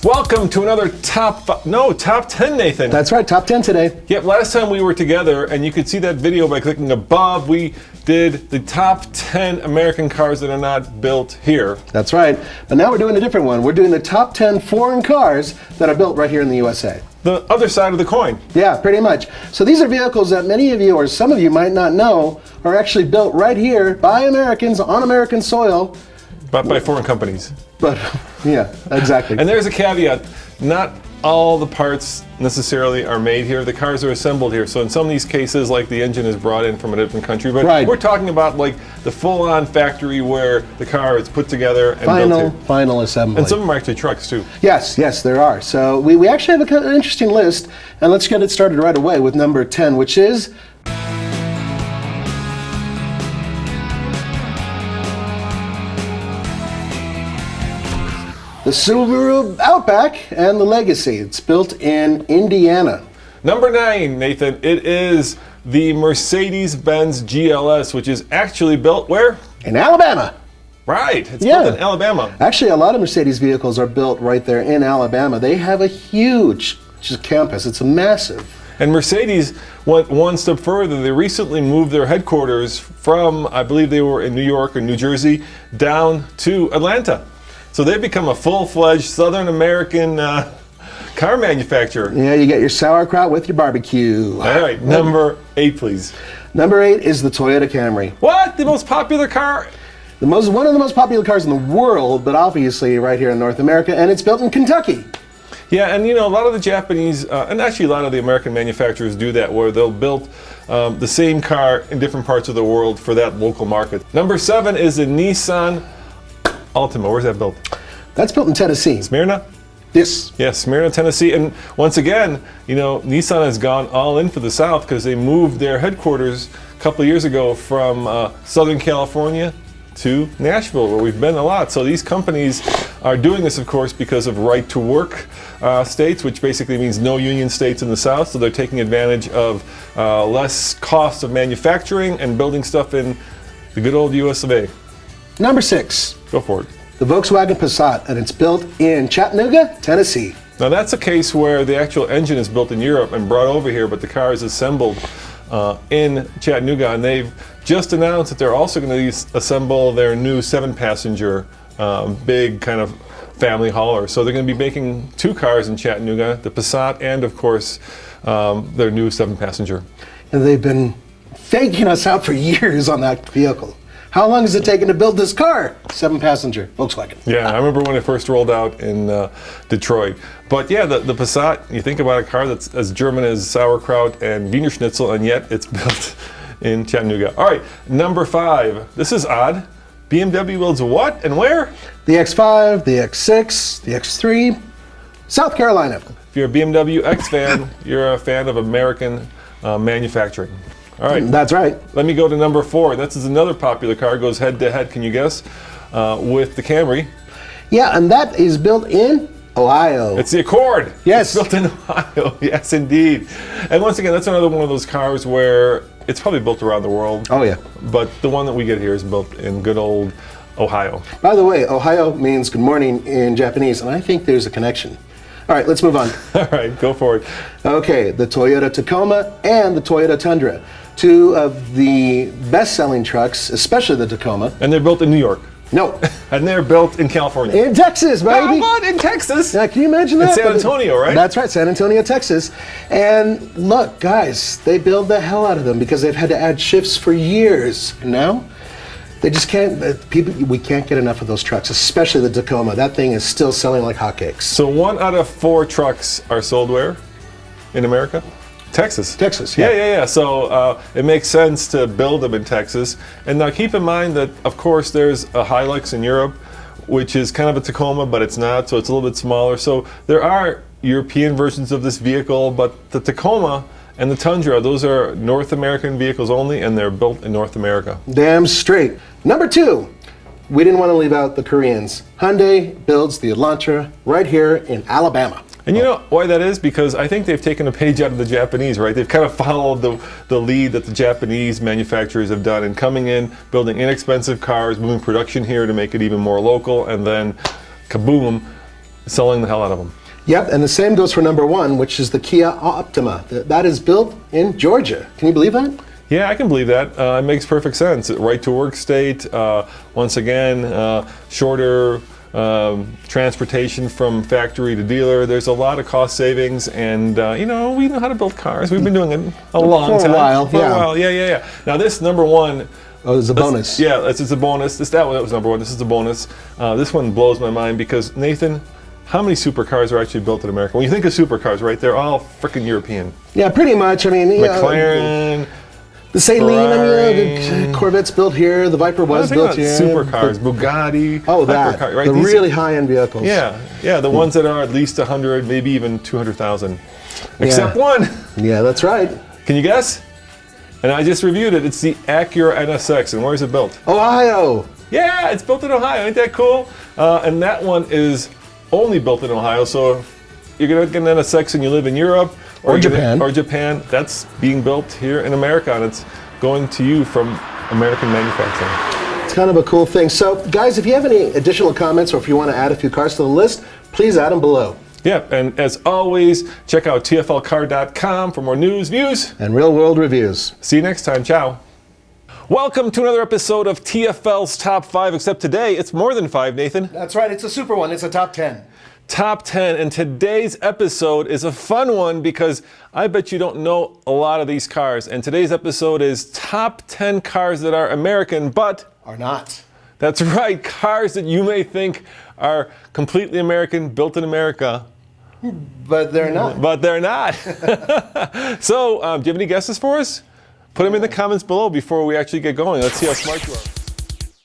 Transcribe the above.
Welcome to another top 10, Nathan. That's right, top 10 today. Yep, last time we were together, and you could see that video by clicking above, we did the top 10 American cars that are not built here. That's right. But now we're doing a different one. We're doing the top 10 foreign cars that are built right here in the USA. The other side of the coin. Yeah, pretty much. So these are vehicles that many of you, or some of you might not know, are actually built right here by Americans on American soil. But by foreign companies. But, yeah, exactly. And there's a caveat. Not all the parts necessarily are made here. The cars are assembled here. So in some of these cases, like the engine is brought in from a different country. But right. We're talking about like the full-on factory where the car is put together and built here. Final assembly. And some of them are actually trucks too. Yes, there are. So we actually have an interesting list. And let's get it started right away with number 10, which is the Subaru Outback and the Legacy. It's built in Indiana. Number 9, Nathan, it is the Mercedes-Benz GLS, which is actually built where? In Alabama. Right, it's built in Alabama. Actually, a lot of Mercedes vehicles are built right there in Alabama. They have a huge campus. It's massive. And Mercedes went one step further. They recently moved their headquarters from, I believe they were in New York or New Jersey, down to Atlanta. So they've become a full-fledged Southern American car manufacturer. Yeah, you get your sauerkraut with your barbecue. All right, number 8, please. Number 8 is the Toyota Camry. What? The most popular car? One of the most popular cars in the world, but obviously right here in North America, and it's built in Kentucky. Yeah, and you know, a lot of the Japanese, and actually a lot of the American manufacturers do that, where they'll build the same car in different parts of the world for that local market. Number 7 is the Nissan Altima. Where's that built? That's built in Tennessee. Smyrna? Yes. Yes, Smyrna, Tennessee. And once again, you know, Nissan has gone all in for the South because they moved their headquarters a couple of years ago from Southern California to Nashville, where we've been a lot. So these companies are doing this, of course, because of right-to-work states, which basically means no union states in the South. So they're taking advantage of less cost of manufacturing and building stuff in the good old US of A. Number 6. Go for it. The Volkswagen Passat, and it's built in Chattanooga, Tennessee. Now that's a case where the actual engine is built in Europe and brought over here, but the car is assembled in Chattanooga, and they've just announced that they're also going to assemble their new 7-passenger big kind of family hauler. So they're going to be making 2 cars in Chattanooga, the Passat and, of course, their new 7-passenger. And they've been faking us out for years on that vehicle. How long has it taken to build this car? 7-passenger Volkswagen. Yeah, I remember when it first rolled out in Detroit. But yeah, the Passat, you think about a car that's as German as sauerkraut and Wiener Schnitzel, and yet it's built in Chattanooga. All right, number 5. This is odd. BMW builds what and where? The X5, the X6, the X3, South Carolina. If you're a BMW X fan, you're a fan of American manufacturing. All right. That's right. Let me go to number 4. This is another popular car. Goes head to head, can you guess, with the Camry. Yeah, and that is built in Ohio. It's the Accord. Yes. It's built in Ohio. Yes, indeed. And once again, that's another one of those cars where it's probably built around the world. Oh, yeah. But the one that we get here is built in good old Ohio. By the way, Ohio means good morning in Japanese, and I think there's a connection. All right, let's move on. All right, go for it. Okay, the Toyota Tacoma and the Toyota Tundra. 2 of the best-selling trucks, especially the Tacoma. And they're built in New York. No. And they're built in California. In Texas, baby. How about in Texas? Yeah, can you imagine that? In San Antonio, right? That's right, San Antonio, Texas. And look, guys, they build the hell out of them because they've had to add shifts for years. And now, they just can't, we can't get enough of those trucks, especially the Tacoma. That thing is still selling like hotcakes. So 1 out of 4 trucks are sold where in America? Texas. Texas, yeah. Yeah. So it makes sense to build them in Texas. And now keep in mind that, of course, there's a Hilux in Europe, which is kind of a Tacoma, but it's not, so it's a little bit smaller. So there are European versions of this vehicle, but the Tacoma and the Tundra, those are North American vehicles only, and they're built in North America. Damn straight. Number 2, we didn't want to leave out the Koreans. Hyundai builds the Elantra right here in Alabama. And you know why that is? Because I think they've taken a page out of the Japanese, right? They've kind of followed the lead that the Japanese manufacturers have done in coming in, building inexpensive cars, moving production here to make it even more local, and then kaboom, selling the hell out of them. Yep, and the same goes for number 1, which is the Kia Optima. That is built in Georgia. Can you believe that? Yeah, I can believe that. It makes perfect sense. Right to work state, once again, shorter transportation from factory to dealer. There's a lot of cost savings, and we know how to build cars. We've been doing it a long time. For a while, For a while, yeah. Now this number 1. Oh, it's a bonus. Yeah, it's a bonus. That was number 1. This is a bonus. This one blows my mind because, Nathan, how many supercars are actually built in America? When you think of supercars, right, they're all freaking European. Yeah, pretty much. I mean, McLaren. The Saleen, Ferrari. the Corvette's built here. The Viper was built here. Supercars, Bugatti. Oh, that. Hypercar, right? The These- really high-end vehicles. Yeah, the ones that are at least 100, maybe even 200,000. Except one. Yeah, that's right. Can you guess? And I just reviewed it. It's the Acura NSX. And where is it built? Ohio. Yeah, it's built in Ohio. Ain't that cool? And that one is only built in Ohio. So if you're going to get an NSX and you live in Europe Or Japan. or Japan, that's being built here in America, and it's going to you from American manufacturing. It's kind of a cool thing. So, guys, if you have any additional comments or if you want to add a few cars to the list, please add them below. Yeah, and as always, check out tflcar.com for more news, views, And real-world reviews. see you next time. Ciao. Welcome to another episode of TFL's Top 5, except today it's more than 5, Nathan. That's right. It's a super one. It's a top 10. Top 10, and today's episode is a fun one because I bet you don't know a lot of these cars. And today's episode is top 10 cars that are American, but Are not. that's right, cars that you may think are completely American, built in America, But they're not. but they're not. So, do you have any guesses for us? Put them in the comments below before we actually get going. Let's see how smart you are.